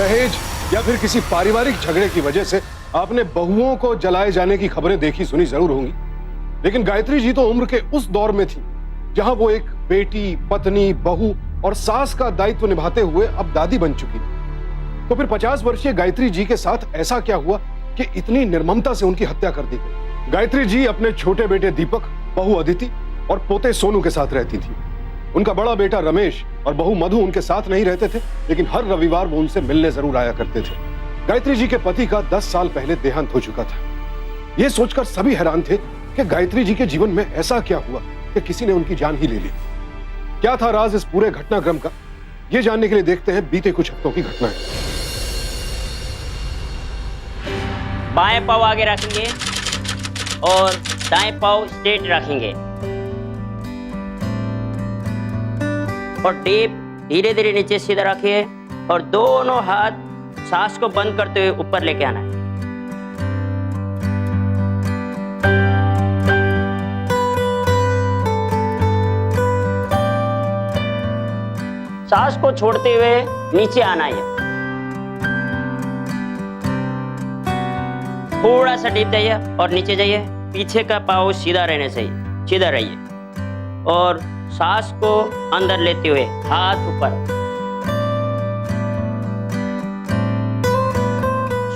दहेज या फिर किसी पारिवारिक झगड़े की वजह से आपने बहुओं को जलाए जाने की खबरें देखी सुनी जरूर होंगी, लेकिन गायत्री जी तो उम्र के उस दौर में थी जहां वो एक बेटी, पत्नी, बहू और सास का दायित्व निभाते हुए अब दादी बन चुकी थी। तो फिर 50 वर्षीय गायत्री जी के साथ ऐसा क्या हुआ कि इतनी निर्ममता से उनकी हत्या कर दी गई? गायत्री जी अपने छोटे बेटे दीपक, बहू अदिति और पोते सोनू के साथ रहती थी। उनका बड़ा बेटा रमेश और बहू मधु उनके साथ नहीं रहते थे, लेकिन हर रविवार वो उनसे मिलने जरूर आया करते थे। गायत्री जी के पति का 10 साल पहले देहांत हो चुका था। यह सोचकर सभी हैरान थे कि गायत्री जी के जीवन में ऐसा क्या हुआ कि किसी ने उनकी जान ही ले ली। क्या था राज इस पूरे घटनाक्रम का, यह जानने के लिए देखते हैं बीते कुछ हफ्तों की घटनाएं। बाएं पाँव आगे रखेंगे और दाएं पाँव स्ट्रेट रखेंगे और डीप धीरे धीरे नीचे सीधा रखिए और दोनों हाथ सांस को बंद करते हुए ऊपर लेके आना है। सांस को छोड़ते हुए नीचे आना है। थोड़ा सा डीप जाइए और नीचे जाइए। पीछे का पाँव सीधा रहने चाहिए, सीधा रहिए और सांस को अंदर लेते हुए हाथ ऊपर।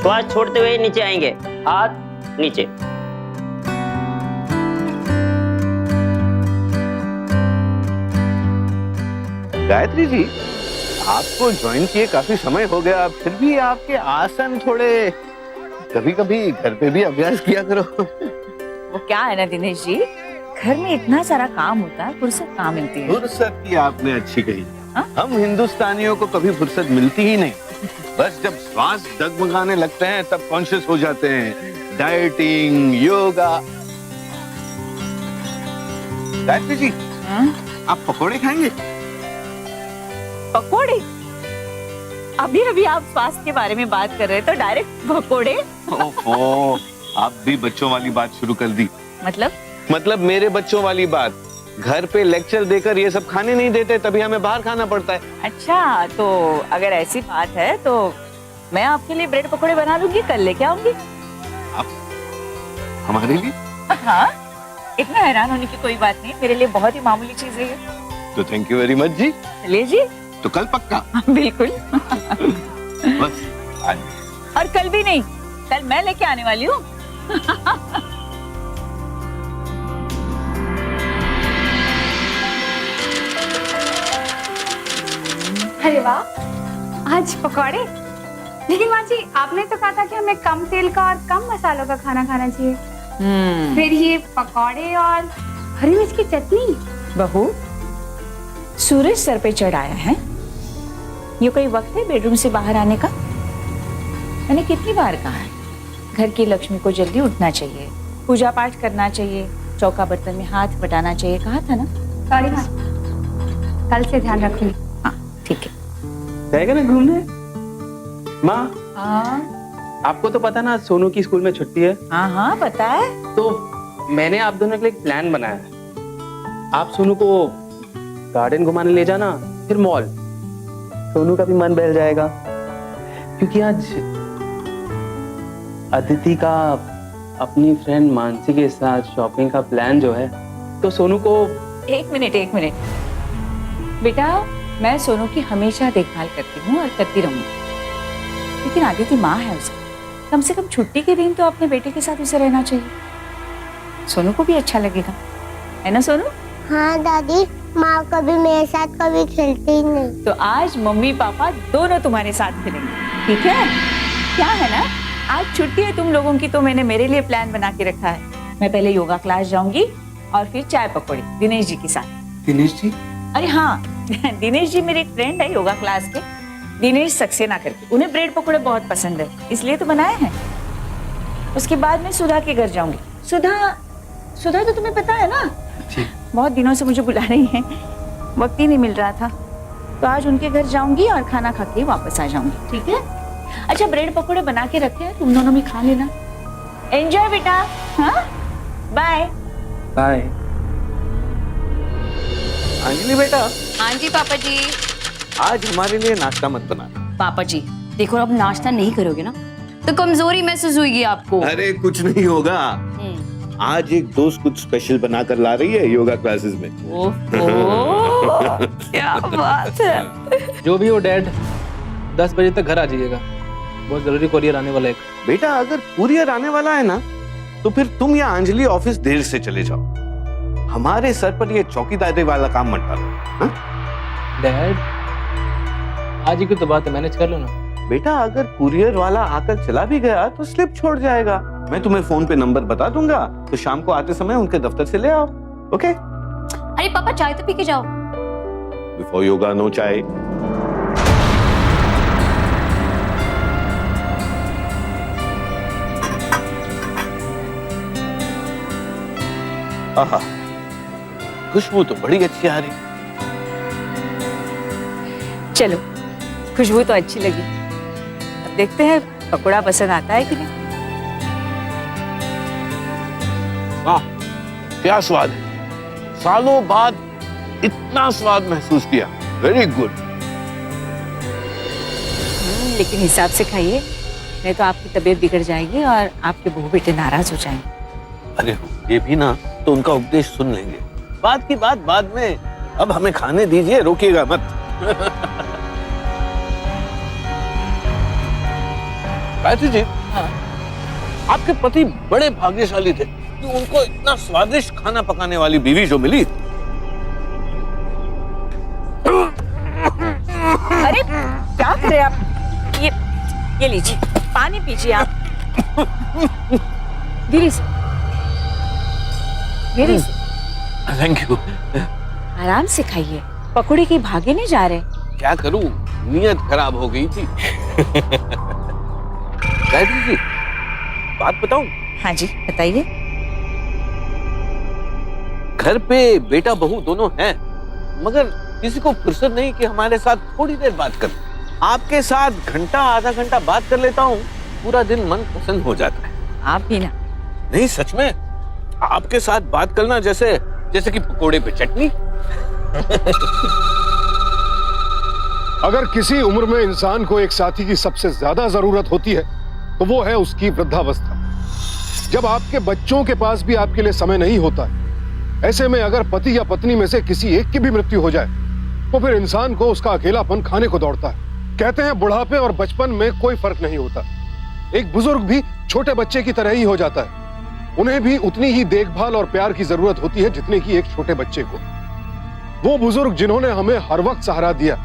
श्वास छोड़ते हुए नीचे आएंगे, हाथ नीचे। गायत्री जी, आपको ज्वाइन किए काफी समय हो गया, फिर भी आपके आसन थोड़े, कभी कभी घर पे भी अभ्यास किया करो। वो क्या है ना दिनेश जी, घर में इतना सारा काम होता है, फुर्सत कहाँ मिलती है। फुर्सत की आपने अच्छी कही। हम हिंदुस्तानियों को कभी फुर्सत मिलती ही नहीं। बस जब श्वास डगमगाने लगते हैं तब कॉन्शियस हो जाते हैं। डाइटिंग, योगा। गायत्री जी, आप पकोड़े खाएंगे? पकोड़े? अभी अभी आप स्वास्थ्य के बारे में बात कर रहे हैं तो डायरेक्ट पकोड़े? ओहो, आप भी बच्चों वाली बात शुरू कर दी। मतलब मेरे बच्चों वाली बात। घर पे लेक्चर देकर ये सब खाने नहीं देते, तभी हमें बाहर खाना पड़ता है। अच्छा, तो अगर ऐसी बात है तो मैं आपके लिए ब्रेड पकोड़े बना दूंगी, कल लेके आऊंगी। आप हमारे लिए? हाँ, इतना हैरान होने की कोई बात नहीं, मेरे लिए बहुत ही मामूली चीज है ये। तो थैंक यू वेरी मच जी। चलिए जी। तो कल पक्का? बिल्कुल। बस आज। और कल भी नहीं, कल मैं लेके आने वाली हूँ। अरे वाह, आज पकौड़े। लेकिन माँ जी, आपने तो कहा था कि हमें कम तेल का और कम मसालों का खाना खाना चाहिए। फिर ये पकौड़े और हरी मिर्च की चटनी। बहू, सूरज सर पे चढ़ आया है, ये कोई वक्त है बेडरूम से बाहर आने का? मैंने कितनी बार कहा है, घर की लक्ष्मी को जल्दी उठना चाहिए, पूजा पाठ करना चाहिए, चौका बर्तन में हाथ बटाना चाहिए, कहा था ना? सॉरी माँ, कल से ध्यान रखूंगी। हाँ ठीक है। जाएगा ना घूमने? माँ, हाँ आपको तो पता ना सोनू की स्कूल में छुट्टी है। हाँ हाँ पता है। तो मैंने आप दोनों के लिए एक प्लान बनाया है। आप सोनू को गार्डन घुमाने ले जाना, फिर मॉल। सोनू का भी मन बहल जाएगा, क्योंकि आज अदिति का अपनी फ्रेंड मानसी के साथ शॉपिंग का प्लान जो है, तो सोनू को। एक मिनट बेटा, मैं सोनू की हमेशा देखभाल करती हूँ और करती रहूंगी, लेकिन अदिति माँ है उसकी, कम से कम छुट्टी के दिन तो अपने बेटे के साथ उसे रहना चाहिए। सोनू को भी अच्छा लगेगा, है ना सोनू? हाँ दादी, माँ कभी मेरे साथ कभी खेलती ही नहीं। तो आज मम्मी पापा दोनों तुम्हारे साथ खेलेंगे, ठीक है? क्या है ना, आज छुट्टी है तुम लोगों की, तो मैंने मेरे लिए प्लान बना के रखा है। मैं पहले योगा क्लास जाऊंगी और फिर चाय पकौड़ी दिनेश जी के साथ। दिनेश जी? अरे हाँ, दिनेश जी मेरे एक फ्रेंड है योगा क्लास के, दिनेश सक्सेना करके। उन्हें ब्रेड पकौड़े बहुत पसंद है, इसलिए तो बनाए हैं। उसके बाद मैं सुधा के घर जाऊंगी। सुधा तो तुम्हें पता है ना, बहुत दिनों से मुझे बुला रही है, वक्त ही नहीं मिल रहा था, तो आज उनके घर जाऊंगी और खाना खा के वापस आ जाऊंगी, ठीक है? अच्छा, ब्रेड पकौड़े बना के रखे हैं, तुम दोनों भी खा लेना। एंजॉय बेटा। हाँ, बाय बाय। अंजलि बेटा। हाँ जी पापा जी। आज हमारे लिए नाश्ता मत बनाना। पापा जी, देखो अब नाश्ता नहीं करोगे ना तो कमजोरी महसूस होगी आपको। अरे कुछ नहीं होगा, आज एक दोस्त कुछ स्पेशल बना कर ला रही है योगा क्लासेस में। ओह क्या बात है। जो भी हो डैड, 10 बजे तक घर आ जाइएगा, बहुत जरूरी कोरियर आने वाला है। बेटा अगर कुरियर आने वाला है ना तो फिर तुम या अंजलि ऑफिस देर से चले जाओ, हमारे सर पर ये चौकीदारी वाला काम मत डालो। डैड आज ही की तो बात है, मैनेज कर लो ना। बेटा अगर कुरियर वाला आकर चला भी गया तो स्लिप छोड़ जाएगा, मैं तुम्हें फोन पे नंबर बता दूंगा, तो शाम को आते समय उनके दफ्तर से ले आओ। ओके? अरे पापा चाय तो पी के जाओ। बिफोर योगा नो चाय। आहा, खुशबू तो बड़ी अच्छी आ रही। चलो खुशबू तो अच्छी लगी, अब देखते हैं पकोड़ा पसंद आता है कि नहीं। वाह क्या स्वाद है, सालों बाद इतना स्वाद महसूस किया, वेरी गुड। लेकिन हिसाब से खाइए, नहीं तो आपकी तबीयत बिगड़ जाएगी और आपके बहू बेटे नाराज हो जाएंगे। अरे ये भी ना तो उनका उपदेश सुन लेंगे, बात की बात बाद में, अब हमें खाने दीजिए, रोकिएगा मत। गायत्री जी, आपके पति बड़े भाग्यशाली थे कि उनको इतना स्वादिष्ट खाना पकाने वाली बीवी जो मिली। अरे क्या कर रहे आप, ये लीजिए पानी पीजिए आप। धीरे से धीरे से, थैंक यू। आराम से खाइए, पकौड़े की भागे नहीं जा रहे। क्या करूं, नीयत खराब हो गई थी। गायत्री जी बात बताऊं? हाँ जी बताइए। घर पे बेटा बहू दोनों हैं, मगर किसी को फुर्सत नहीं कि हमारे साथ थोड़ी देर बात कर। आपके साथ घंटा आधा घंटा बात कर लेता हूँ, पूरा दिन मन प्रसन्न हो जाता है। आप भी ना। नहीं सच में, आपके साथ बात करना जैसे कि पकोड़े पे चटनी। अगर किसी उम्र में इंसान को एक साथी की सबसे ज्यादा जरूरत होती है तो वो है उसकी वृद्धावस्था, जब आपके बच्चों के पास भी आपके लिए समय नहीं होता है। ऐसे में अगर पति या पत्नी में से किसी एक की भी मृत्यु हो जाए तो फिर इंसान को उसका अकेलापन खाने को दौड़ता है। कहते हैं बुढ़ापे और बचपन में कोई फर्क नहीं होता, एक बुजुर्ग भी छोटे बच्चे की तरह ही हो जाता है, उन्हें भी उतनी ही देखभाल और प्यार की जरूरत होती है जितने की एक छोटे बच्चे को। वो बुजुर्ग जिन्होंने हमें हर वक्त सहारा दिया,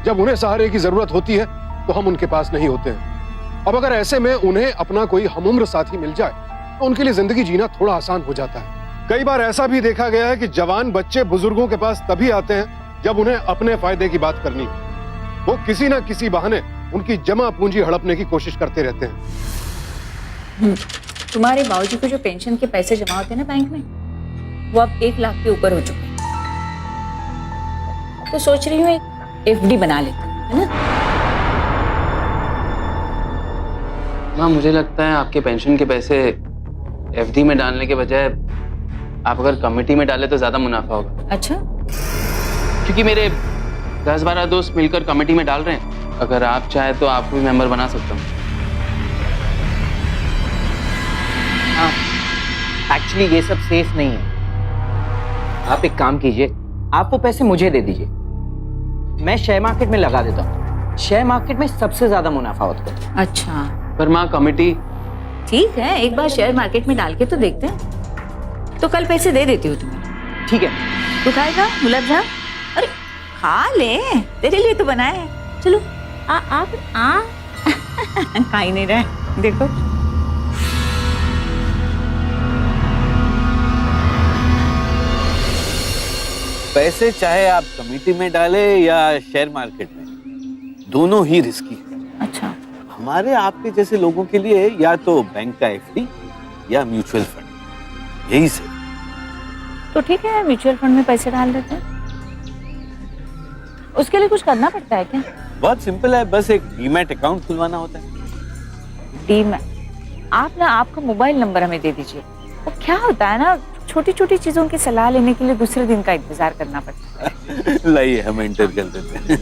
जब उन्हें सहारे की जरूरत होती है तो हम उनके पास नहीं होते हैं। अब अगर ऐसे में उन्हें अपना कोई हमउम्र साथी मिल जाए तो उनके लिए जिंदगी जीना थोड़ा आसान हो जाता है। कई बार ऐसा भी देखा गया है कि जवान बच्चे बुजुर्गों के पास तभी आते हैं जब उन्हें अपने फायदे की बात करनी हो। वो किसी ना किसी बहाने उनकी जमा पूंजी हड़पने की कोशिश करते रहते हैं। तुम्हारे बाबूजी को जो पेंशन के पैसे जमा होते हैं ना बैंक में, वो अब 1 लाख के ऊपर हो चुके हैं। तो सोच रही हूँ एक एफडी बना ले, है ना? माँ मुझे लगता है आपके पेंशन के पैसे एफडी में डालने के बजाय आप अगर कमेटी में डाले तो ज्यादा मुनाफा होगा। अच्छा, क्योंकि मेरे 10-12 दोस्त मिलकर कमेटी में डाल रहे हैं, अगर आप चाहे तो आपको भी मेंबर बना सकता हूँ। एक्चुअली ये सब सेफ नहीं है। आप एक काम कीजिए, आप वो पैसे मुझे दे दीजिए, मैं शेयर मार्केट में लगा देता हूँ। शेयर मार्केट में सबसे ज्यादा मुनाफा होता है। अच्छा पर माँ कमेटी। ठीक है, एक बार शेयर मार्केट में डाल के तो देखते हैं। तो कल पैसे दे देती हूँ तुम्हें। ठीक है। तू खाएगा गुलाब जाम? अरे खा ले, तेरे लिए तो बनाए हैं। चलो आप खा ही नहीं रहे, देखो। पैसे चाहे आप कमेटी में डाले या शेयर मार्केट में, दोनों ही रिस्की है। अच्छा, हमारे आपके जैसे लोगों के लिए या तो बैंक का एफडी या म्यूचुअल फंड, यही से। तो ठीक है, म्यूचुअल फंड में पैसे डाल देते हैं। उसके लिए कुछ करना पड़ता है क्या? बहुत सिंपल है, बस एक डीमैट अकाउंट खुलवाना होता है। डीमैट? आप ना आपका मोबाइल नंबर हमें दे दीजिए। वो क्या होता है ना, छोटी छोटी चीजों की सलाह लेने के लिए दूसरे दिन का इंतजार करना पड़ता है। लाइए हम एंटर कर देते हैं।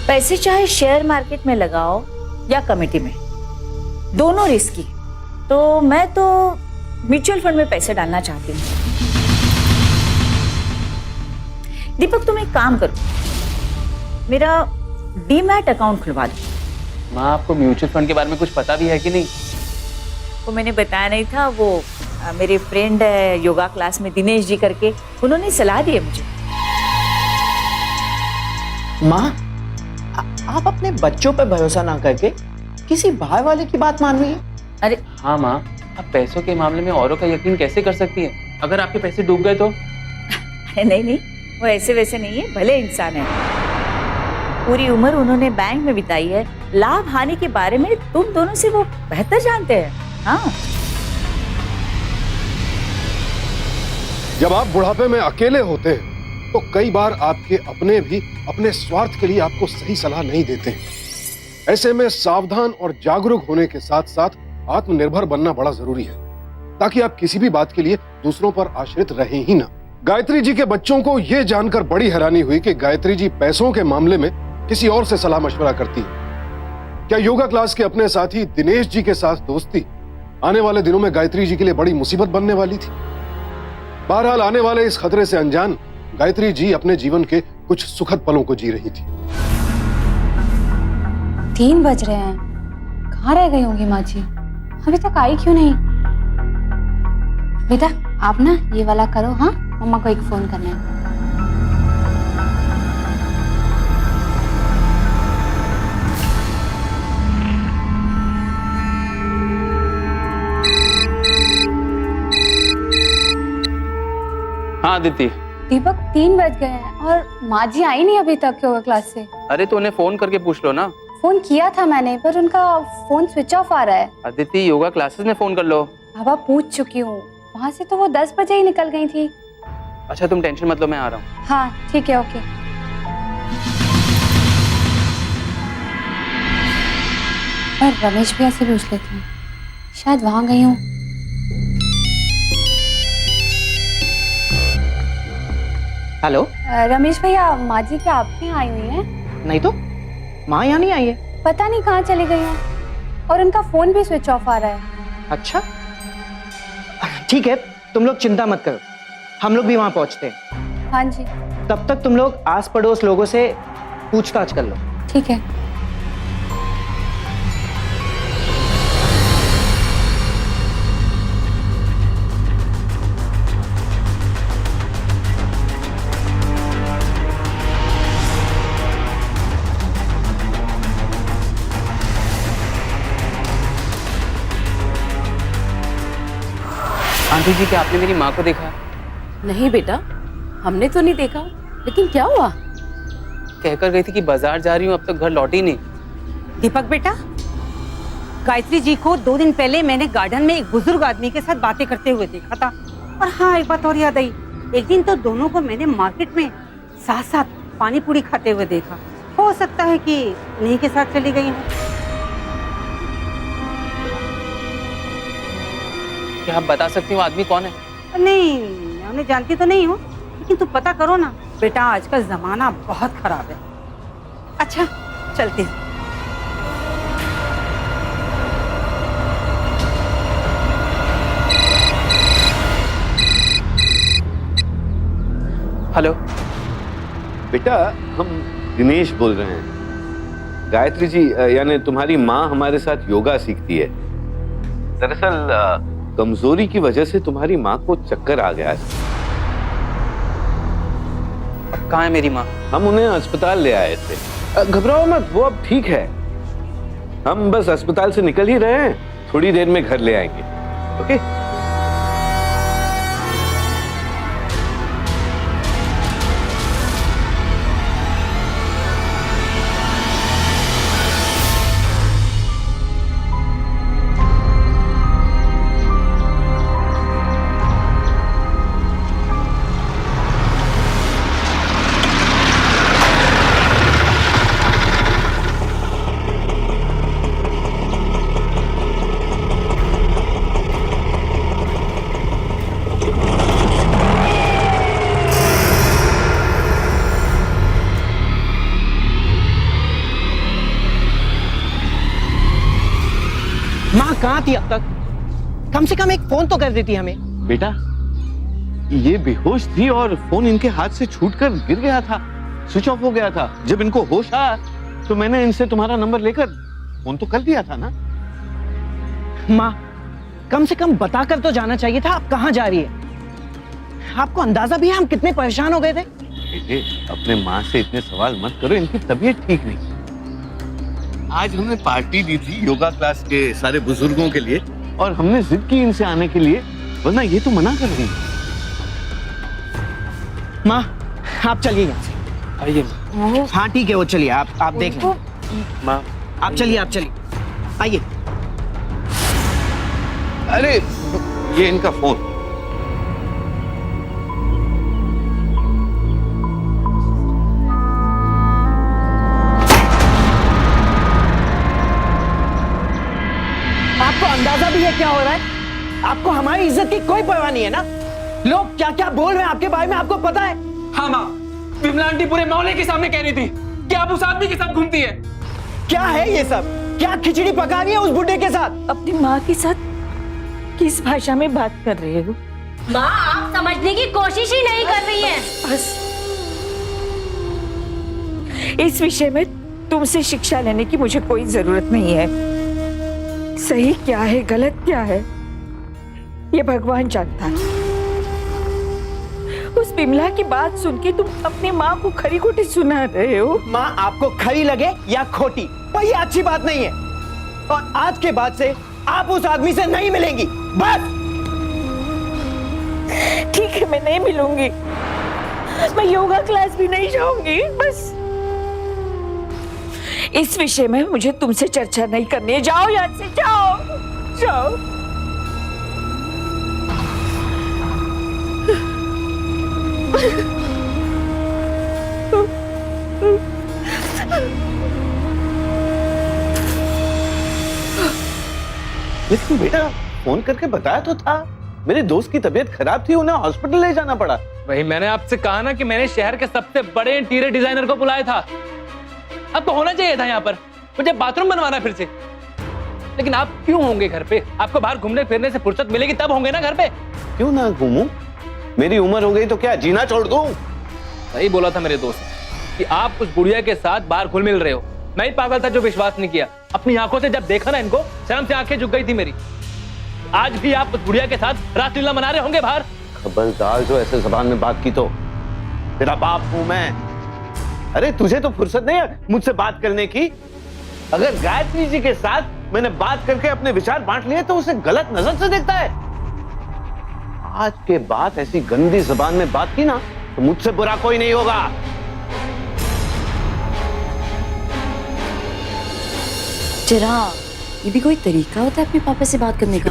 पैसे चाहे शेयर मार्केट में लगाओ या कमेटी में, दोनों रिस्की। तो मैं तो म्यूचुअल फंड में पैसे डालना चाहती हूँ। दीपक तुम एक काम करो, मेरा डीमैट अकाउंट खुलवा दो। माँ आपको म्यूचुअल फंड के बारे में कुछ पता भी है कि नहीं? वो मैंने बताया नहीं था, वो मेरे फ्रेंड है योगा क्लास में दिनेश जी करके, उन्होंने सलाह दी है मुझे। माँ, आप अपने बच्चों पर भरोसा ना करके किसी बाहर वाले की बात मान रही है? अरे हाँ माँ, आप पैसों के मामले में औरों का यकीन कैसे कर सकती है? अगर आपके पैसे डूब गए तो? अरे नहीं, वो ऐसे वैसे नहीं है, भले इंसान है। पूरी उम्र उन्होंने बैंक में बिताई है, लाभ हानि के बारे में तुम दोनों से वो बेहतर जानते हैं। हाँ, जब आप बुढ़ापे में अकेले होते हैं तो कई बार आपके अपने भी अपने स्वार्थ के लिए आपको सही सलाह नहीं देते हैं। ऐसे में सावधान और जागरूक होने के साथ साथ आत्मनिर्भर बनना बड़ा जरूरी है, ताकि आप किसी भी बात के लिए दूसरों पर आश्रित रहें ही ना। गायत्री जी के बच्चों को यह जानकर बड़ी हैरानी हुई कि गायत्री जी पैसों के मामले में किसी और से सलाह मशवरा करती है। क्या योगा क्लास के अपने साथी दिनेश जी के साथ दोस्ती आने वाले दिनों में गायत्री जी के लिए बड़ी मुसीबत बनने वाली थी? बहरहाल आने वाले इस खतरे से अनजान गायत्री जी अपने जीवन के कुछ सुखद पलों को जी रही थी। 3 बज रहे हैं, कहाँ रह गई होंगी माँ जी? अभी तक आई क्यों नहीं? बेटा आप ना ये वाला करो, हाँ मम्मा को एक फोन करना है। हाँ आदित्य। दीपक 3 बज गए हैं और माँ जी आई नहीं अभी तक योगा क्लास से। अरे तो उन्हें फोन करके पूछ लो ना। फोन किया था मैंने, पर उनका फोन स्विच ऑफ आ रहा है। आदित्य योगा क्लासेस में फोन कर लो। बाबा पूछ चुकी हूँ, वहाँ से तो वो 10 बजे ही निकल गई थी। अच्छा तुम टेंशन मत लो, मैं आ रहा हूँ। हाँ ठीक है, ओके। पर रमेश भैया से पूछ लेती हूँ, शायद वहाँ गई हूँ। हेलो रमेश भैया, माँ जी क्या आपके यहाँ आई हुई हैं? नहीं तो, माँ यहाँ नहीं आई है। पता नहीं कहाँ चली गई हैं, और उनका फोन भी स्विच ऑफ आ रहा है। अच्छा ठीक है, तुम लोग चिंता मत करो, हम लोग भी वहां पहुंचते हैं। हाँ जी तब तक तुम लोग आस पड़ोस लोगों से पूछताछ कर लो। ठीक है। आंटी जी क्या आपने मेरी माँ को देखा? नहीं बेटा, हमने तो नहीं देखा, लेकिन क्या हुआ? कहकर गई थी कि बाजार जा रही हूँ, अब तक घर लौटी नहीं। दीपक बेटा, गायत्री जी को 2 दिन पहले मैंने गार्डन में एक बुजुर्ग आदमी के साथ बातें करते हुए देखा था। और हाँ, एक बात और याद आई, एक दिन तो दोनों को मैंने मार्केट में साथ साथ पानी पूरी खाते हुए देखा। हो सकता है कि उन्हीं के साथ चली गई हूँ। क्या आप बता सकती हो आदमी कौन है? नहीं, मैं उन्हें जानती तो नहीं हूँ, लेकिन तू पता करो ना बेटा, आजकल जमाना बहुत खराब है। अच्छा चलते हैं। हेलो बेटा, हम दिनेश बोल रहे हैं। गायत्री जी यानी तुम्हारी माँ हमारे साथ योगा सीखती है। दरअसल कमजोरी की वजह से तुम्हारी माँ को चक्कर आ गया है। अब कहाँ है मेरी माँ? हम उन्हें अस्पताल ले आए थे। घबराओ मत, वो अब ठीक है। हम बस अस्पताल से निकल ही रहे हैं, थोड़ी देर में घर ले आएंगे। ओके? माँ कहाँ थी अब तक? कम से कम एक फोन तो कर देती हमें। बेटा, ये बेहोश थी और फोन इनके हाथ से छूटकर गिर गया था, स्विच ऑफ हो गया था। जब इनको होश आया तो मैंने इनसे तुम्हारा नंबर लेकर फोन तो कर दिया था ना। माँ, कम से कम बताकर तो जाना चाहिए था आप कहाँ जा रही है। आपको अंदाजा भी है हम कितने परेशान हो गए थे। बेटे, अपने माँ से इतने सवाल मत करो, इनकी तबीयत ठीक नहीं। आज हमने पार्टी दी थी योगा क्लास के सारे बुजुर्गों के लिए और हमने जिद की इनसे आने के लिए, वरना ये तो मना कर रही है। माँ, आप चलिए यहाँ से। आइए हाँ ठीक है, वो चलिए, आप देख लें। माँ, आप चलिए आइए। अरे ये इनका फोन। आपको अंदाजा भी है क्या हो रहा है? आपको हमारी इज्जत की कोई परवाह नहीं है ना? लोग क्या क्या बोल रहे हैं आपके बारे में आपको पता है? हाँ माँ, विमला आंटी पूरे मोहल्ले के सामने कह रही थी कि आप उस आदमी के साथ घूमती है। क्या है ये सब? क्या खिचड़ी पका रही है उस बुड्ढे के साथ? अपनी माँ के साथ किस भाषा में बात कर रहे हो? माँ, आप समझने की कोशिश ही नहीं कर रही हैं। बस इस विषय में तुमसे शिक्षा लेने की मुझे कोई जरूरत नहीं है। सही क्या है, गलत क्या है, ये भगवान जानता है। उस बिमला की बात सुन के तुम अपनी माँ को खरी खोटी सुना रहे हो। माँ, आपको खरी लगे या खोटी, पर ये अच्छी बात नहीं है। और आज के बाद से आप उस आदमी से नहीं मिलेंगी, बस। ठीक है, मैं नहीं मिलूंगी, मैं योगा क्लास भी नहीं जाऊंगी, बस। इस विषय में मुझे तुमसे चर्चा नहीं करनी है। जाओ यहाँ से, जाओ। लेकिन बेटा, फोन करके बताया तो था। मेरे दोस्त की तबीयत खराब थी, उन्हें हॉस्पिटल ले जाना पड़ा। वही मैंने आपसे कहा ना कि मैंने शहर के सबसे बड़े इंटीरियर डिजाइनर को बुलाया था। आपको होना चाहिए था यहाँ पर, मुझे बाथरूम बनवाना फिर से। लेकिन आप क्यों होंगे घर पे? आपको बाहर घूमने फिरने से फुर्सत मिलेगी तब होंगे ना घर पे। क्यों ना घूमूं? मेरी उम्र हो गई तो क्या जीना छोड़ दूं? सही बोला था मेरे दोस्त कि आप उस बुढ़िया के साथ बाहर घुल मिल रहे हो। मैं ही पागल था जो विश्वास नहीं किया। अपनी आंखों से जब देखा ना इनको, शर्म से आंखें झुक गई थी मेरी। आज भी आप उस बुढ़िया के साथ रासलीला मना रहे होंगे बाहर। खबरदार जो ऐसे जबान में बात की तो तेरा बाप हूं मैं। अरे तुझे तो फुर्सत नहीं है मुझसे बात करने की। अगर गायत्री जी के साथ मैंने बात करके अपने विचार बांट लिए तो उसे गलत नजर से देखता है। आज के बाद ऐसी गंदी जबान में बात की ना तो मुझसे बुरा कोई नहीं होगा। जरा, ये भी कोई तरीका होता है अपने पापा से बात करने का?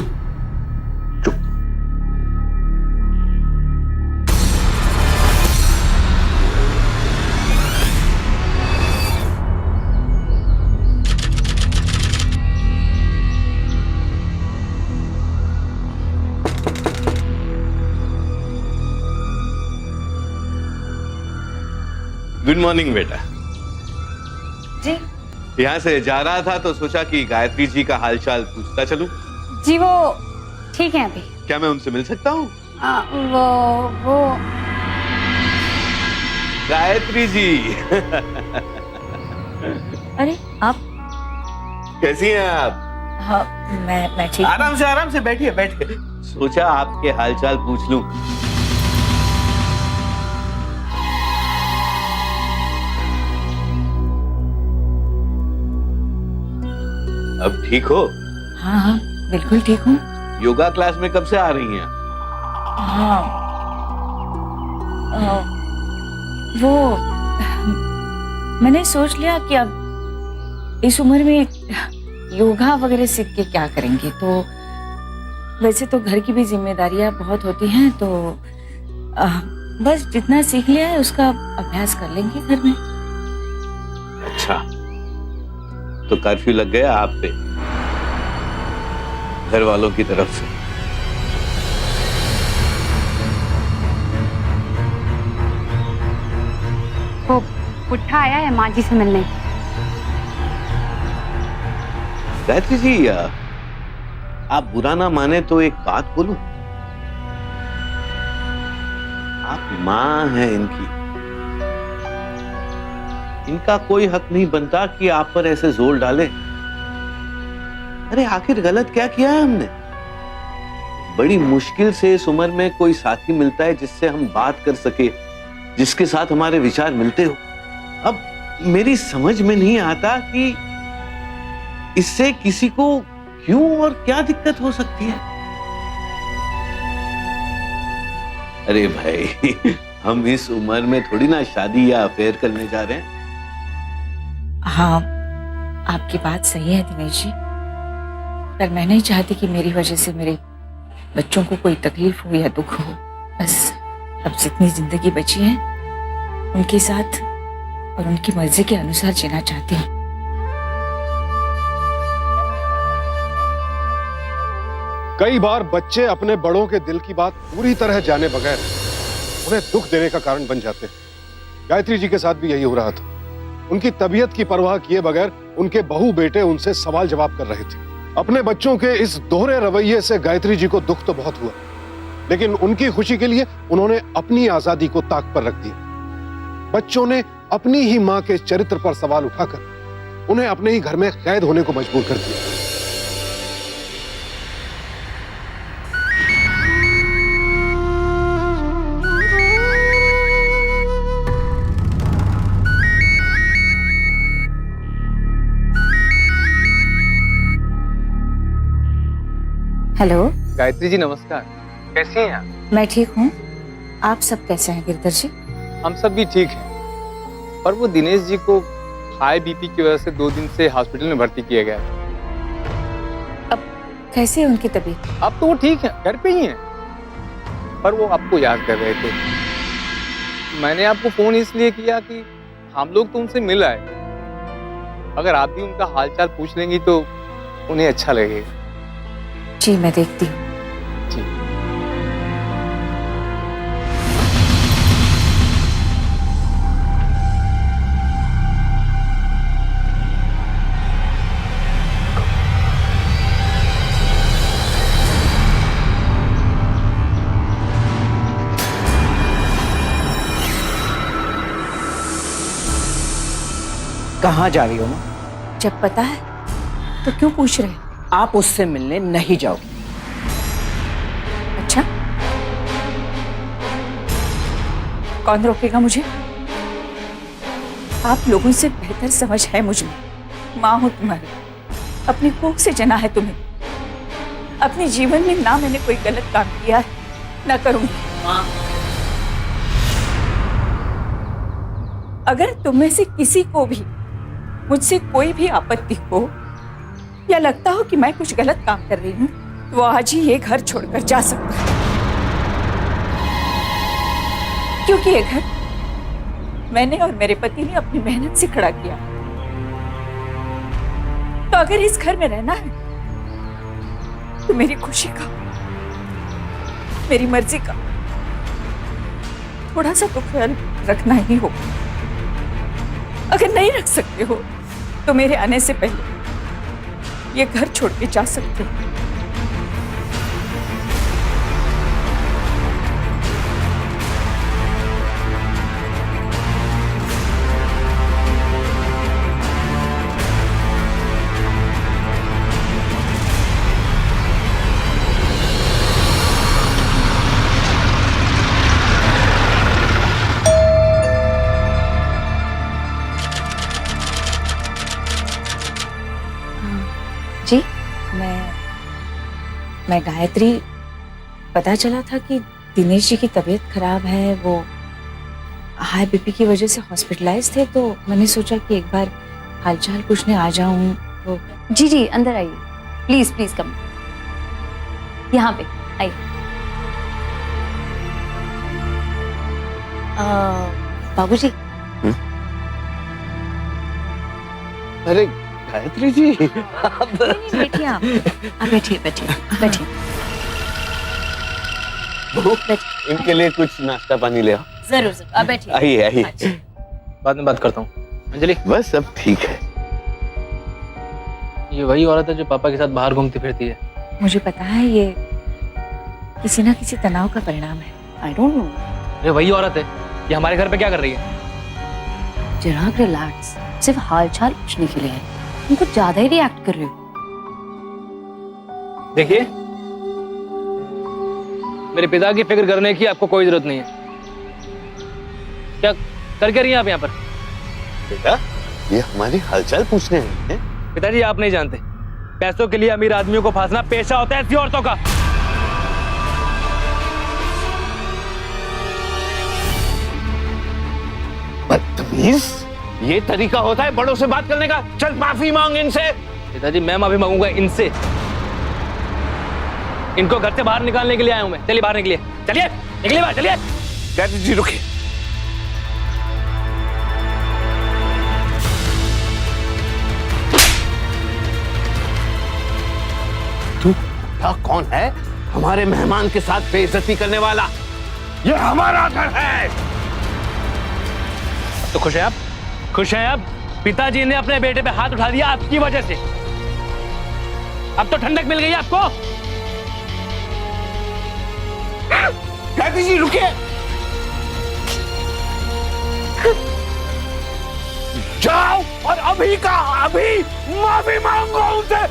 गुड मॉर्निंग बेटा। जी यहाँ से जा रहा था तो सोचा कि गायत्री जी का हालचाल पूछता चलूं। जी, वो ठीक है अभी। क्या मैं उनसे मिल सकता हूँ? वो गायत्री जी अरे आप? कैसी हैं आप? हाँ, मैं ठीक। आराम से बैठिए बैठिए। सोचा आपके हालचाल पूछ लूं। अब ठीक हो? हाँ हाँ, बिल्कुल ठीक हूँ। योगा क्लास में कब से आ रही हैं? हाँ, वो मैंने सोच लिया कि अब इस उम्र में योगा वगैरह सीख के क्या करेंगे। तो वैसे तो घर की भी जिम्मेदारियां बहुत होती हैं, तो बस जितना सीख लिया है उसका अभ्यास कर लेंगे घर में। अच्छा, तो कर्फ्यू लग गया आप पे घर वालों की तरफ से। वो पुट्ठा आया है माँ जी से मिलने। गायत्री जी, आप बुरा ना माने तो एक बात बोलूं? आप मां हैं इनकी, इनका कोई हक नहीं बनता कि आप पर ऐसे जोर डाले। अरे आखिर गलत क्या किया है हमने? बड़ी मुश्किल से इस उम्र में कोई साथी मिलता है जिससे हम बात कर सके, जिसके साथ हमारे विचार मिलते हो। अब मेरी समझ में नहीं आता कि इससे किसी को क्यों और क्या दिक्कत हो सकती है। अरे भाई, हम इस उम्र में थोड़ी ना शादी या अफेयर करने जा रहे हैं। हाँ, आपकी बात सही है दिनेश जी, पर मैं नहीं चाहती कि मेरी वजह से मेरे बच्चों को कोई तकलीफ हो या दुख हो। बस अब जितनी जिंदगी बची है उनके साथ और उनकी मर्जी के अनुसार जीना चाहती हूँ। कई बार बच्चे अपने बड़ों के दिल की बात पूरी तरह जाने बगैर उन्हें दुख देने का कारण बन जाते हैं। गायत्री जी के साथ भी यही हो रहा था। उनकी तबीयत की परवाह किए बगैर उनके बहू बेटे उनसे सवाल जवाब कर रहे थे। अपने बच्चों के इस दोहरे रवैये से गायत्री जी को दुख तो बहुत हुआ, लेकिन उनकी खुशी के लिए उन्होंने अपनी आजादी को ताक पर रख दिया। बच्चों ने अपनी ही मां के चरित्र पर सवाल उठाकर उन्हें अपने ही घर में कैद होने को मजबूर कर दिया। हेलो गायत्री जी नमस्कार, कैसी हैं आप? मैं ठीक हूँ, आप सब कैसे हैं गिरधर जी? हम सब भी ठीक हैं। और वो दिनेश जी को हाई बीपी की वजह से 2 दिन से हॉस्पिटल में भर्ती किया गया है। अब कैसे है उनकी तबीयत? अब तो वो ठीक है, घर पे ही हैं, पर वो आपको याद कर रहे थे। मैंने आपको फोन इसलिए किया कि हम लोग तो उनसे मिल आए, अगर आप भी उनका हालचाल पूछ लेंगी तो उन्हें अच्छा लगेगा। जी मैं देखती हूँ। जी। कहाँ जा रही हो माँ? जब पता है तो क्यों पूछ रहे हैं? आप उससे मिलने नहीं जाओगी। अच्छा, कौन रोकेगा मुझे? आप लोगों से बेहतर समझ है मुझ में। माँ हूं तुम्हारी, अपनी कोख से जना है तुम्हें। अपने जीवन में ना मैंने कोई गलत काम किया है, ना करूंगी। अगर तुम में से किसी को भी मुझसे कोई भी आपत्ति हो या लगता हो कि मैं कुछ गलत काम कर रही हूं, तो वो आज ही ये घर छोड़कर जा सकता है, क्योंकि ये घर मैंने और मेरे पति ने अपनी मेहनत से खड़ा किया। तो अगर इस घर में रहना है तो मेरी खुशी का, मेरी मर्जी का थोड़ा सा तो ख्याल रखना ही होगा। अगर नहीं रख सकते हो तो मेरे आने से पहले ये घर छोड़ के जा सकते हो। जी, मैं गायत्री। पता चला था कि दिनेश जी की तबीयत खराब है, वो हाई बीपी की वजह से हॉस्पिटलाइज थे, तो मैंने सोचा कि एक बार हालचाल पूछने आ जाऊं। तो जी जी अंदर आइए, प्लीज प्लीज कम, यहाँ पे आइए। बाबूजी। अरे गायत्री जी, बैठिए आप बैठिए बैठिए बैठिए। इनके लिए कुछ नाश्ता पानी ले आओ। जरूर जरूर, आप बैठिए। आइए आइए। बाद में बात करता हूँ। अंजलि, बस सब ठीक है। ये वही औरत है जो पापा के साथ बाहर घूमती फिरती है? मुझे पता है ये किसी ना किसी तनाव का परिणाम है। I don't know. ये वही औरत है, ये हमारे घर पे क्या कर रही है? चिराग रिलैक्स, सिर्फ हालचाल पूछने के लिए है। तुम कुछ ज्यादा ही रिएक्ट कर रहे हो। देखिए, मेरे पिता की फिक्र करने की आपको कोई जरूरत नहीं है। क्या कर रही हैं आप यहाँ पर? बेटा, ये हमारी हालचाल पूछने हैं। पिताजी, आप नहीं जानते, पैसों के लिए अमीर आदमियों को फांसना पेशा होता है ऐसी औरतों का। बदतमीज, ये तरीका होता है बड़ों से बात करने का? चल माफी मांग इनसे। पिताजी, मैं माफी मांगूंगा इनसे? इनको घर से बाहर निकालने के लिए आया हूं मैं। चलिए बाहर निकलिए, चलिए निकलिए बाहर, चलिए। गायत्री जी रुकिए। तू कौन है हमारे मेहमान के साथ बेइज्जती करने वाला? ये हमारा घर है। तो खुश हैं आप? खुश हैं आप? पिताजी ने अपने बेटे पे हाथ उठा दिया आपकी वजह से। अब तो ठंडक मिल गई आपको। गायत्री जी रुकिए। जाओ और अभी का अभी माफी मांगो उनसे।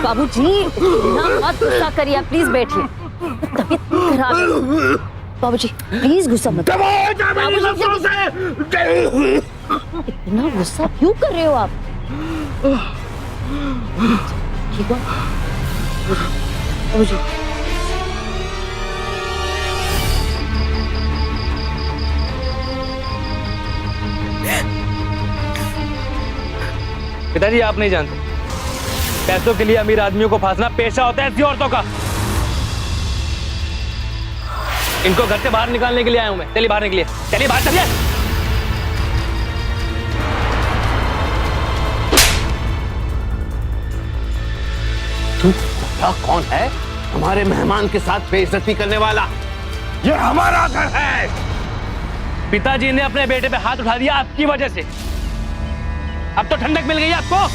बाबूजी, ना मत गुस्सा करिए, प्लीज बैठिए। तबीयत खराब है। बाबूजी प्लीज गुस्सा मत। इतना गुस्सा क्यों कर रहे हो आप? ठीक है बाबूजी। पिताजी, आप नहीं जानते, पैसों के लिए अमीर आदमियों को फांसना पेशा होता है ऐसी औरतों का। इनको घर से बाहर निकालने के लिए आया हूं मैं। चलिए बाहर निकलिए, चलिए बाहर चलिए। तू कौन है हमारे मेहमान के साथ बेइज्जती करने वाला? ये हमारा घर है। पिताजी ने अपने बेटे पे हाथ उठा दिया आपकी वजह से। अब तो ठंडक मिल गई आपको।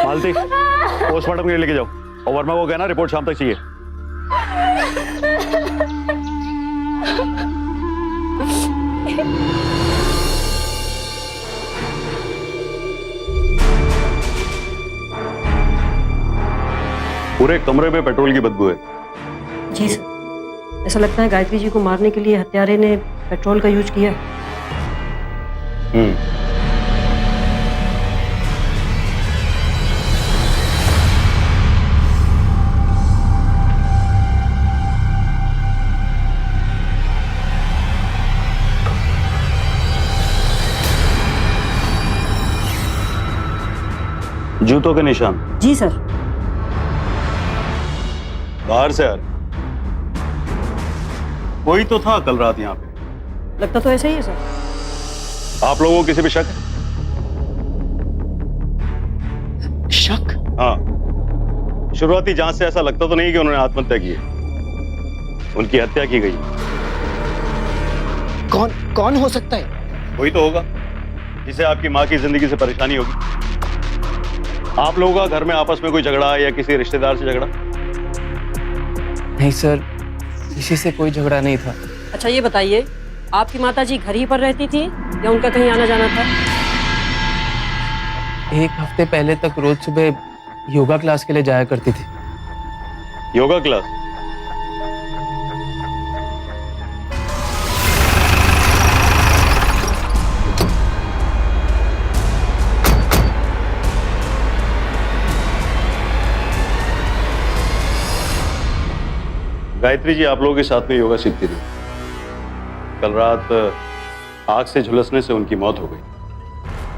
मालती, पोस्टमार्टम के लिए लेके जाओ और वर्मा को कहना रिपोर्ट शाम तक चाहिए। पूरे कमरे में पेट्रोल की बदबू है। जी सर, ऐसा लगता है गायत्री जी को मारने के लिए हत्यारे ने पेट्रोल का यूज किया। जूतों के निशान? जी सर। बाहर से आ रहे। कोई तो था कल रात यहाँ पे। लगता तो ऐसा ही है सर। आप लोगों को किसी पे शक है? शक? हाँ, शुरुआती जांच से ऐसा लगता तो नहीं कि उन्होंने आत्महत्या की है, उनकी हत्या की गई। कौन हो सकता है? वही तो होगा जिसे आपकी माँ की जिंदगी से परेशानी होगी। आप लोगों का घर में आपस में कोई झगड़ा या किसी रिश्तेदार से झगड़ा? नहीं सर, किसी से कोई झगड़ा नहीं था। अच्छा ये बताइए, आपकी माताजी घर ही पर रहती थी या उनका कहीं आना जाना था? एक हफ्ते पहले तक रोज सुबह योगा क्लास के लिए जाया करती थी। योगा क्लास? गायत्री जी आप लोगों के साथ में योगा सीखती थी। कल रात आग से झुलसने से उनकी मौत हो गई।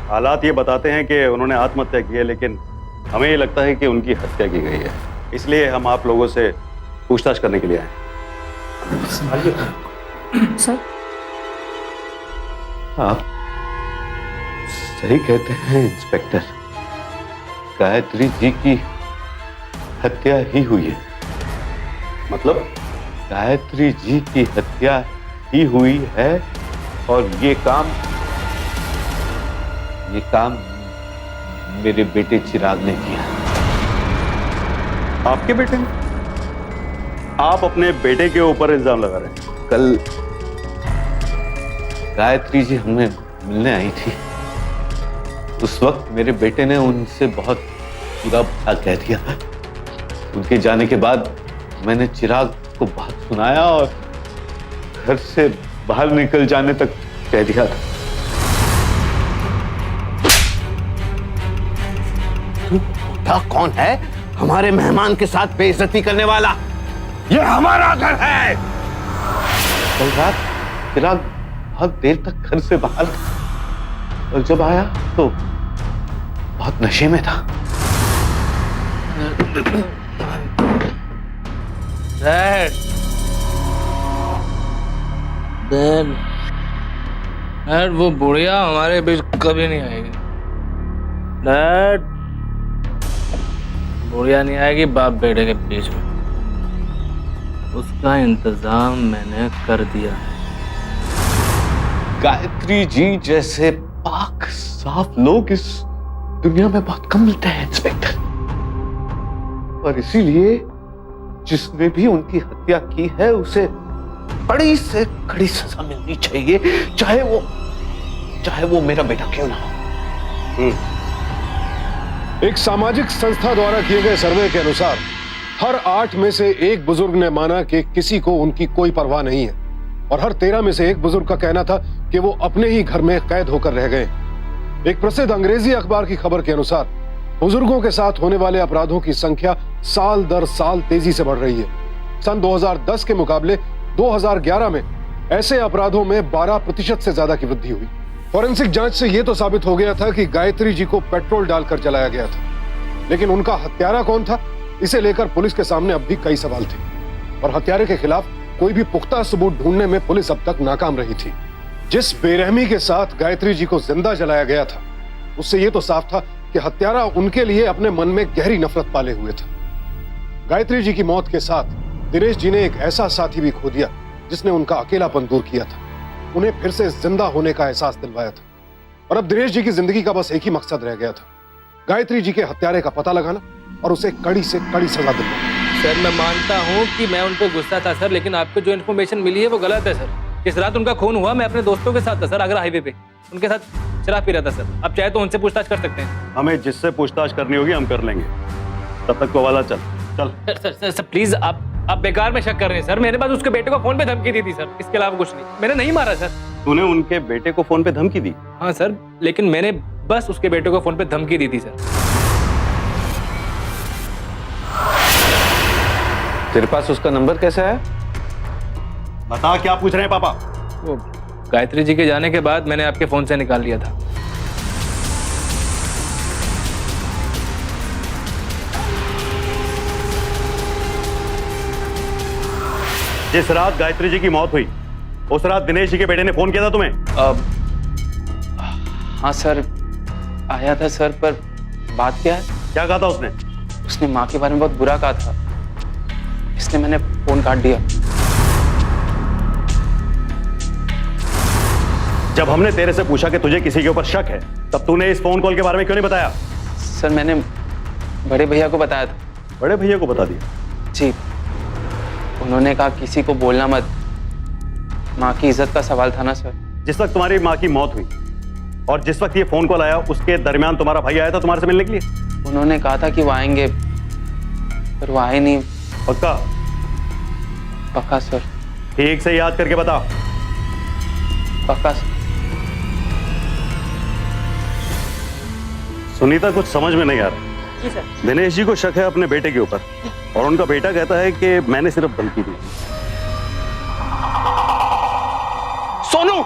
हालात ये बताते हैं कि उन्होंने आत्महत्या की है, लेकिन हमें ये लगता है कि उनकी हत्या की गई है। इसलिए हम आप लोगों से पूछताछ करने के लिए आए हैं। सर आप सही कहते हैं इंस्पेक्टर, गायत्री जी की हत्या ही हुई है। मतलब? गायत्री जी की हत्या ही हुई है और ये काम मेरे बेटे चिराग ने किया। आपके बेटे ने? आप अपने बेटे के ऊपर इल्जाम लगा रहे हैं? कल गायत्री जी हमें मिलने आई थी। उस वक्त मेरे बेटे ने उनसे बहुत बुरा भला कह दिया। उनके जाने के बाद मैंने चिराग को बहुत सुनाया और घर से बाहर निकल जाने तक कह दिया था। तू कौन है हमारे मेहमान के साथ बेइज्जती करने वाला? ये हमारा घर है। कल रात चिराग बहुत देर तक घर से बाहर था और जब आया तो बहुत नशे में था। डैड, वो बुढ़िया हमारे बीच कभी नहीं आएगी। डैड, बुढ़िया नहीं आएगी बाप बेटे के बीच में। उसका इंतजाम मैंने कर दिया है। गायत्री जी जैसे पाक साफ लोग इस दुनिया में बहुत कम मिलते हैं इंस्पेक्टर, और इसीलिए जिसने भी उनकी हत्या की है उसे कड़ी से कड़ी सजा मिलनी चाहिए, चाहे वो मेरा बेटा क्यों ना हो। एक सामाजिक संस्था द्वारा किए गए सर्वे के अनुसार हर 8 में से एक बुजुर्ग ने माना कि किसी को उनकी कोई परवाह नहीं है, और हर 13 में से एक बुजुर्ग का कहना था कि वो अपने ही घर में कैद होकर रह गए। एक प्रसिद्ध अंग्रेजी अखबार की खबर के अनुसार बुजुर्गों के साथ होने वाले अपराधों की संख्या साल दर साल तेजी से बढ़ रही है। सन 2010 के मुकाबले 2011 में ऐसे अपराधों में 12% से ज्यादा की वृद्धि हुई। फॉरेंसिक जांच से यह तो साबित हो गया था कि गायत्री जी को पेट्रोल डालकर जलाया गया था, लेकिन उनका हत्यारा कौन था, इसे लेकर पुलिस के सामने अब भी कई सवाल थे, और हत्यारे के खिलाफ कोई भी पुख्ता सबूत ढूंढने में पुलिस अब तक नाकाम रही थी। जिस बेरहमी के साथ गायत्री जी को जिंदा जलाया गया था, उससे यह तो साफ था कि हत्यारा उनके लिए अपने मन में गहरी नफरत पाले हुए था। गायत्री जी की मौत के साथ दिनेश जी ने एक ऐसा साथी भी खो दिया जिसने उनका अकेलापन दूर किया था, उन्हें फिर से जिंदा होने का एहसास दिलवाया था। और अब दिनेश जी की जिंदगी का बस एक ही मकसद रह गया था, गायत्री जी के हत्यारे का पता लगाना और उसे कड़ी से कड़ी सजा दिलवाना। सर मैं मानता हूँ कि मैं उन पर गुस्सा था सर, लेकिन आपको जो इन्फॉर्मेशन मिली है वो गलत है सर। जिस रात उनका खून हुआ मैं अपने दोस्तों के साथ था सर, आगरा हाईवे पे उनके साथ शराब पी रहा था सर। आप चाहे तो उनसे पूछताछ कर सकते हैं। हमें जिससे पूछताछ करनी होगी हम कर लेंगे, तब तक तो वाला चल। सर प्लीज आप बेकार में शक कर रहे हैं सर। मेरे पास उसके बेटे को फोन पे धमकी दी थी सर, इसके अलावा कुछ नहीं। मैंने नहीं मारा सर। तूने उनके बेटे को फोन पे धमकी दी? हाँ सर, लेकिन मैंने बस उसके बेटे को फोन पे धमकी दी थी सर। तेरे पास उसका नंबर कैसे है? बता क्या पूछ रहे हैं पापा? वो गायत्री जी के जाने के बाद मैंने आपके फोन से निकाल लिया था। जिस रात गायत्री जी की मौत हुई उस रात दिनेश जी के बेटे ने फोन किया था तुम्हें? हाँ सर, आया था सर, पर बात क्या है? क्या कहा था उसने? उसने माँ के बारे में बहुत बुरा कहा था, इसलिए मैंने फोन काट दिया। जब हमने तेरे से पूछा कि तुझे किसी के ऊपर शक है, तब तूने इस फोन कॉल के बारे में क्यों नहीं बताया? सर मैंने बड़े भैया को बताया था। बड़े भैया को बता दिया? जी, उन्होंने कहा किसी को बोलना मत, माँ की इज्जत का सवाल था ना सर। जिस वक्त तुम्हारी माँ की मौत हुई और जिस वक्त ये फोन कॉल आया, उसके दरमियान तुम्हारा भाई आया था तुम्हारे से मिलने के लिए? उन्होंने कहा था कि वो आएंगे, पर वो आए नहीं। पक्का? पक्का सर। ठीक से याद करके बता। पक्का सर। सुनीता, कुछ समझ में नहीं आ रहा। जी सर। दिनेश जी को शक है अपने बेटे के ऊपर, और उनका बेटा कहता है कि मैंने सिर्फ धमकी दी। सोनू,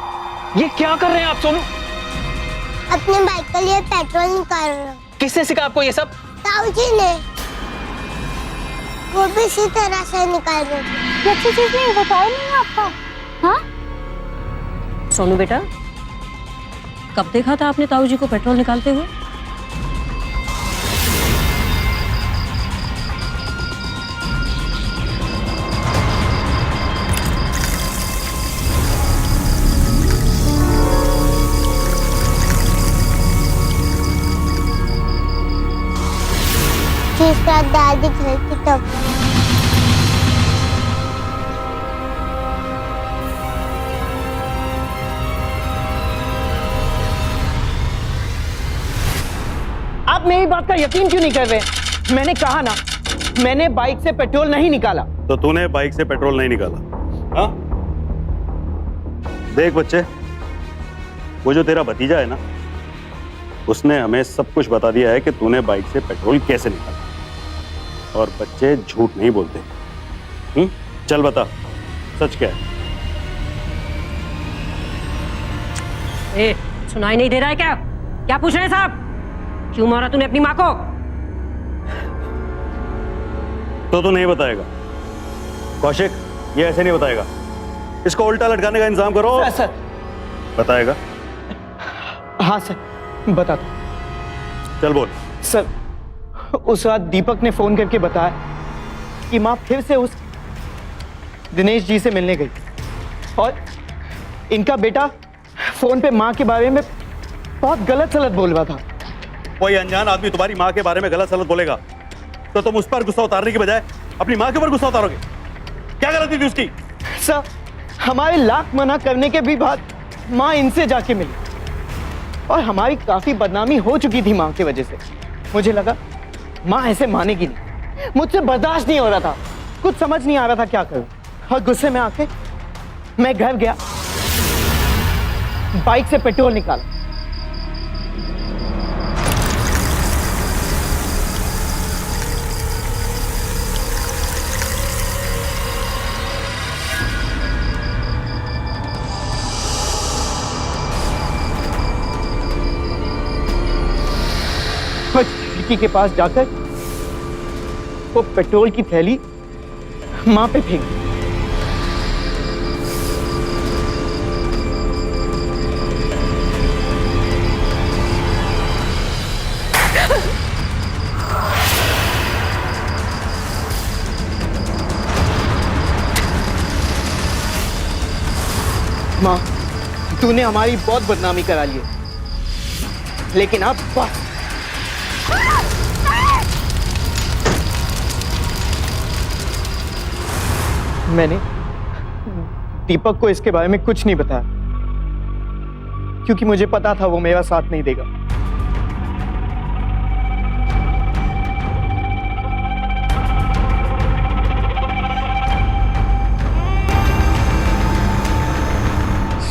ये क्या कर रहे हैं आप सोनू? अपने बाइक के लिए पेट्रोल निकाल रहा हूँ। किसने सिखा आपको ये सब? ताऊ जी ने। वो भी इसी तरह से निकाल रहे थे। ये अच्छी चीज नहीं, बताया नहीं आपका? हाँ? सोनू बेटा, कब देखा था आपने ताऊ जी को पेट्रोल निकालते हुए? जिस रात दादी घर की तब। आप मेरी बात का यकीन क्यों नहीं कर रहे? मैंने कहा ना, मैंने बाइक से पेट्रोल नहीं निकाला। तो तूने बाइक से पेट्रोल नहीं निकाला? हाँ? देख बच्चे, वो जो तेरा भतीजा है ना, उसने हमें सब कुछ बता दिया है कि तूने बाइक से पेट्रोल कैसे निकाला। और बच्चे झूठ नहीं बोलते। चल बता, सच क्या है? ए, सुनाई नहीं दे रहा है क्या? क्या पूछ रहे हैं साहब? क्यों मारा तूने अपनी माँ को? तो तू नहीं बताएगा? कौशिक, ये ऐसे नहीं बताएगा। इसको उल्टा लटकाने का इंतजाम करो। सर। बताएगा? हाँ सर, बता दो। चल बोल। सर, उस रात दीपक ने फोन करके बताया कि माँ फिर से उस दिनेश जी से मिलने गई और इनका बेटा फोन पे माँ के बारे में बहुत गलत सलत बोल रहा था। कोई अनजान आदमी तुम्हारी माँ के बारे में गलत सलत बोलेगा तो तुम उस पर गुस्सा उतारने की बजाय अपनी माँ के ऊपर गुस्सा उतारोगे? क्या गलती थी उसकी? सर, हमारे लाख मना करने के भी बाद माँ इनसे जाके मिली और हमारी काफी बदनामी हो चुकी थी माँ की वजह से। मुझे लगा माँ ऐसे मानेगी नहीं, मुझसे बर्दाश्त नहीं हो रहा था, कुछ समझ नहीं आ रहा था क्या करूं। और गुस्से में आके मैं घर गया, बाइक से पेट्रोल निकाला। खिड़की के पास जाकर वो पेट्रोल की थैली मां पे फेंक दी। मां, तूने हमारी बहुत बदनामी करा ली है, लेकिन अब बस। मैंने दीपक को इसके बारे में कुछ नहीं बताया क्योंकि मुझे पता था वो मेरा साथ नहीं देगा।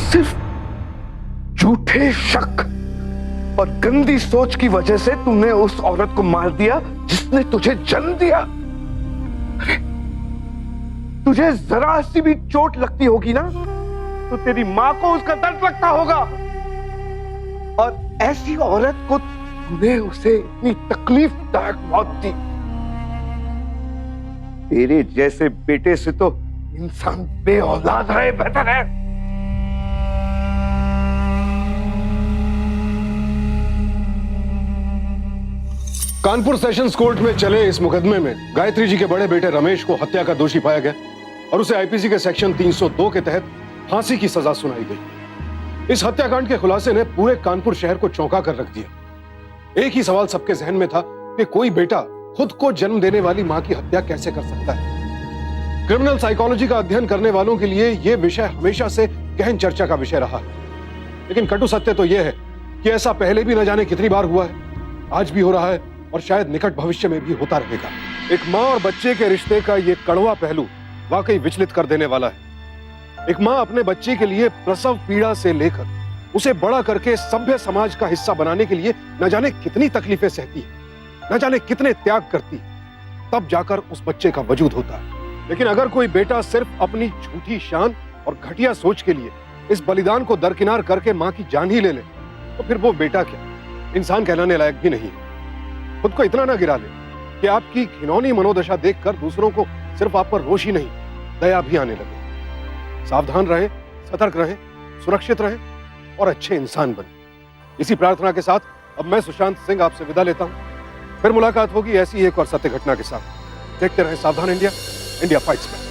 सिर्फ झूठे शक और गंदी सोच की वजह से तूने उस औरत को मार दिया जिसने तुझे जन्म दिया। तुझे जरा सी भी चोट लगती होगी ना तो तेरी मां को उसका दर्द लगता होगा, और ऐसी औरत को तूने उसे इतनी तकलीफदायक मौत दी। तेरे जैसे बेटे से तो इंसान बेऔलाद रहे बेहतर है। कानपुर सेशंस कोर्ट में चले इस मुकदमे में गायत्री जी के बड़े बेटे रमेश को हत्या का दोषी पाया गया और उसे आईपीसी के सेक्शन 302 के तहत फांसी की सजा सुनाई गई। इस हत्याकांड के खुलासे ने पूरे कानपुर शहर को चौंका कर रख दिया। एक ही सवाल सबके जहन में था कि कोई बेटा खुद को जन्म देने वाली मां की हत्या कैसे कर सकता है। क्रिमिनल साइकोलॉजी का अध्ययन करने वालों के लिए यह विषय हमेशा से गहन चर्चा का विषय रहा है, लेकिन कटु सत्य तो यह है कि ऐसा पहले भी न जाने कितनी बार हुआ है, आज भी हो रहा है और शायद निकट भविष्य में भी होता रहेगा। एक मां और बच्चे के रिश्ते का यह कड़वा पहलू वाकई विचलित कर देने वाला है। एक मां अपने बच्चे के लिए प्रसव पीड़ा से लेकर उसे बड़ा करके सभ्य समाज का हिस्सा बनाने के लिए न जाने कितनी तकलीफें सहती है, न जाने कितने त्याग करती है, तब जाकर उस बच्चे का वजूद होता है। लेकिन अगर कोई बेटा सिर्फ अपनी झूठी शान और घटिया सोच के लिए इस बलिदान को दरकिनार करके मां की जान ही ले ले, तो फिर वो बेटा क्या, इंसान कहलाने लायक भी नहीं है। खुद को इतना ना गिरा ले कि आपकी घिनौनी मनोदशा देखकर दूसरों को सिर्फ आप पर रोष ही नहीं, दया भी आने लगे। सावधान रहें, सतर्क रहें, सुरक्षित रहें और अच्छे इंसान बने। इसी प्रार्थना के साथ अब मैं सुशांत सिंह आपसे विदा लेता हूं। फिर मुलाकात होगी ऐसी एक और सत्य घटना के साथ। देखते रहें सावधान इंडिया, इंडिया फाइट्स बैक।